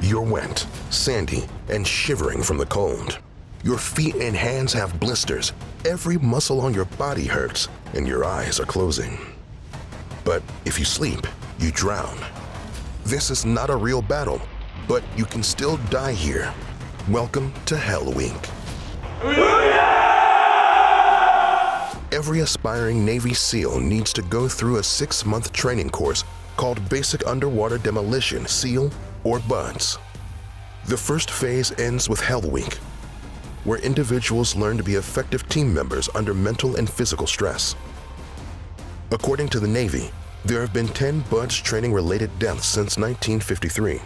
You're wet, sandy, and shivering from the cold. Your feet and hands have blisters, every muscle on your body hurts, and your eyes are closing. But if you sleep, you drown. This is not a real battle, but you can still die here. Welcome to Hell Week. Every aspiring Navy SEAL needs to go through a 6-month training course called Basic Underwater Demolition SEAL or BUDS. The first phase ends with Hell Week, where individuals learn to be effective team members under mental and physical stress. According to the Navy, there have been 10 BUDS training-related deaths since 1953.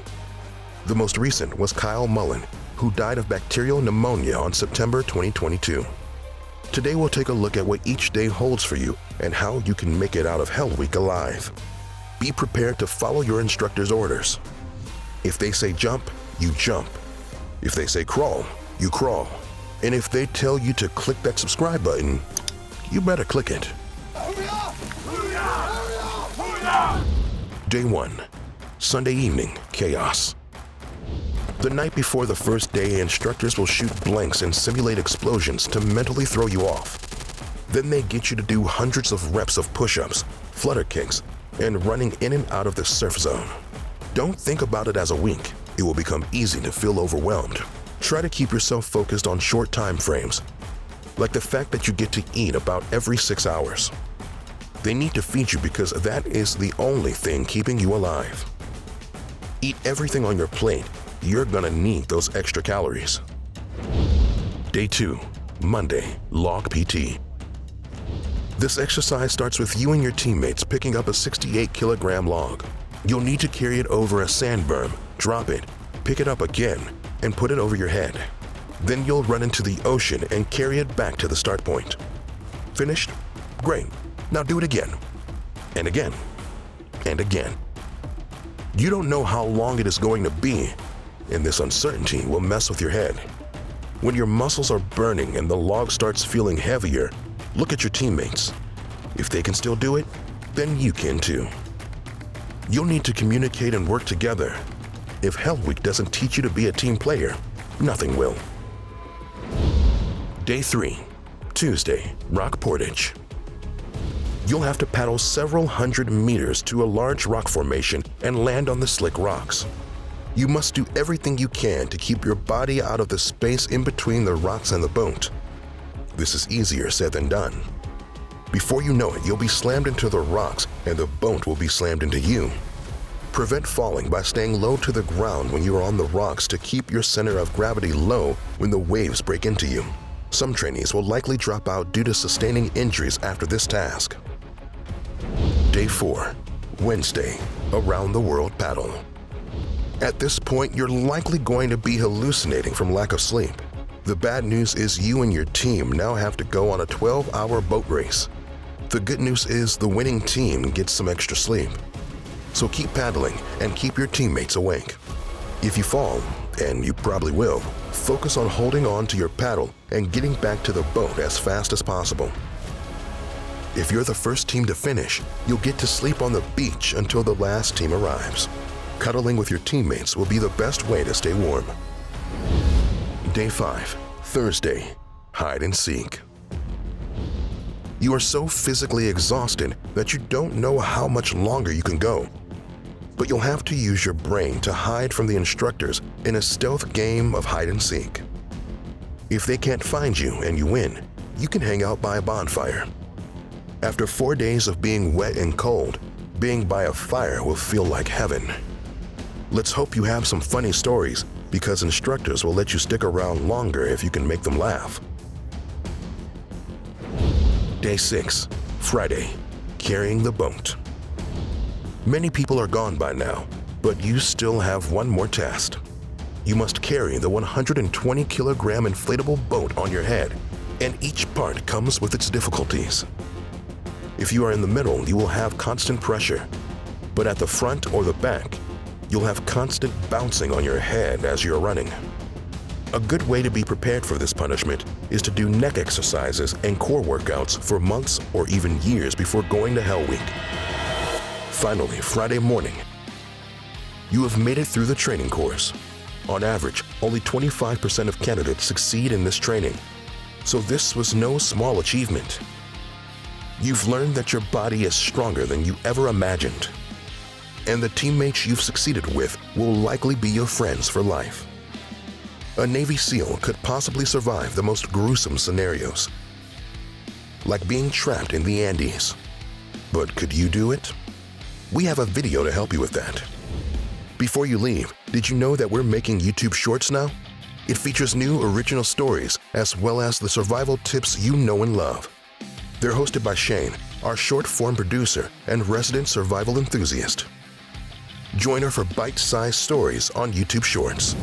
The most recent was Kyle Mullen, who died of bacterial pneumonia on September 2022. Today we'll take a look at what each day holds for you and how you can make it out of Hell Week alive. Be prepared to follow your instructor's orders. If they say jump, you jump. If they say crawl, you crawl. And if they tell you to click that subscribe button, you better click it. Day 1, Sunday evening, chaos. The night before the first day, instructors will shoot blanks and simulate explosions to mentally throw you off. Then they get you to do hundreds of reps of push-ups, flutter kicks, and running in and out of the surf zone. Don't think about it as a week. It will become easy to feel overwhelmed. Try to keep yourself focused on short time frames, like the fact that you get to eat about every 6 hours. They need to feed you because that is the only thing keeping you alive. Eat everything on your plate. You're gonna need those extra calories. Day 2, Monday, log PT. This exercise starts with you and your teammates picking up a 68-kilogram log. You'll need to carry it over a sand berm, drop it, pick it up again, and put it over your head. Then you'll run into the ocean and carry it back to the start point. Finished? Great. Now do it again, and again, and again. You don't know how long it is going to be, and this uncertainty will mess with your head. When your muscles are burning and the log starts feeling heavier, look at your teammates. If they can still do it, then you can too. You'll need to communicate and work together. If Hell Week doesn't teach you to be a team player, nothing will. Day 3, Tuesday, rock portage. You'll have to paddle several hundred meters to a large rock formation and land on the slick rocks. You must do everything you can to keep your body out of the space in between the rocks and the boat. This is easier said than done. Before you know it, you'll be slammed into the rocks and the boat will be slammed into you. Prevent falling by staying low to the ground when you are on the rocks to keep your center of gravity low when the waves break into you. Some trainees will likely drop out due to sustaining injuries after this task. Day 4, Wednesday, around the world paddle. At this point, you're likely going to be hallucinating from lack of sleep. The bad news is you and your team now have to go on a 12-hour boat race. The good news is the winning team gets some extra sleep. So keep paddling and keep your teammates awake. If you fall, and you probably will, focus on holding on to your paddle and getting back to the boat as fast as possible. If you're the first team to finish, you'll get to sleep on the beach until the last team arrives. Cuddling with your teammates will be the best way to stay warm. Day 5, Thursday, hide and seek. You are so physically exhausted that you don't know how much longer you can go. But you'll have to use your brain to hide from the instructors in a stealth game of hide and seek. If they can't find you and you win, you can hang out by a bonfire. After 4 days of being wet and cold, being by a fire will feel like heaven. Let's hope you have some funny stories because instructors will let you stick around longer if you can make them laugh. Day 6, Friday, carrying the boat. Many people are gone by now, but you still have one more test. You must carry the 120-kilogram inflatable boat on your head, and each part comes with its difficulties. If you are in the middle, you will have constant pressure, but at the front or the back, you'll have constant bouncing on your head as you're running. A good way to be prepared for this punishment is to do neck exercises and core workouts for months or even years before going to Hell Week. Finally, Friday morning, You have made it through the training course. On average, only 25% of candidates succeed in this training, so this was no small achievement. You've learned that your body is stronger than you ever imagined, and the teammates you've succeeded with will likely be your friends for life. A Navy SEAL could possibly survive the most gruesome scenarios, like being trapped in the Andes. But could you do it? We have a video to help you with that. Before you leave, did you know that we're making YouTube Shorts now? It features new original stories as well as the survival tips you know and love. They're hosted by Shane, our short-form producer and resident survival enthusiast. Join her for bite-sized stories on YouTube Shorts.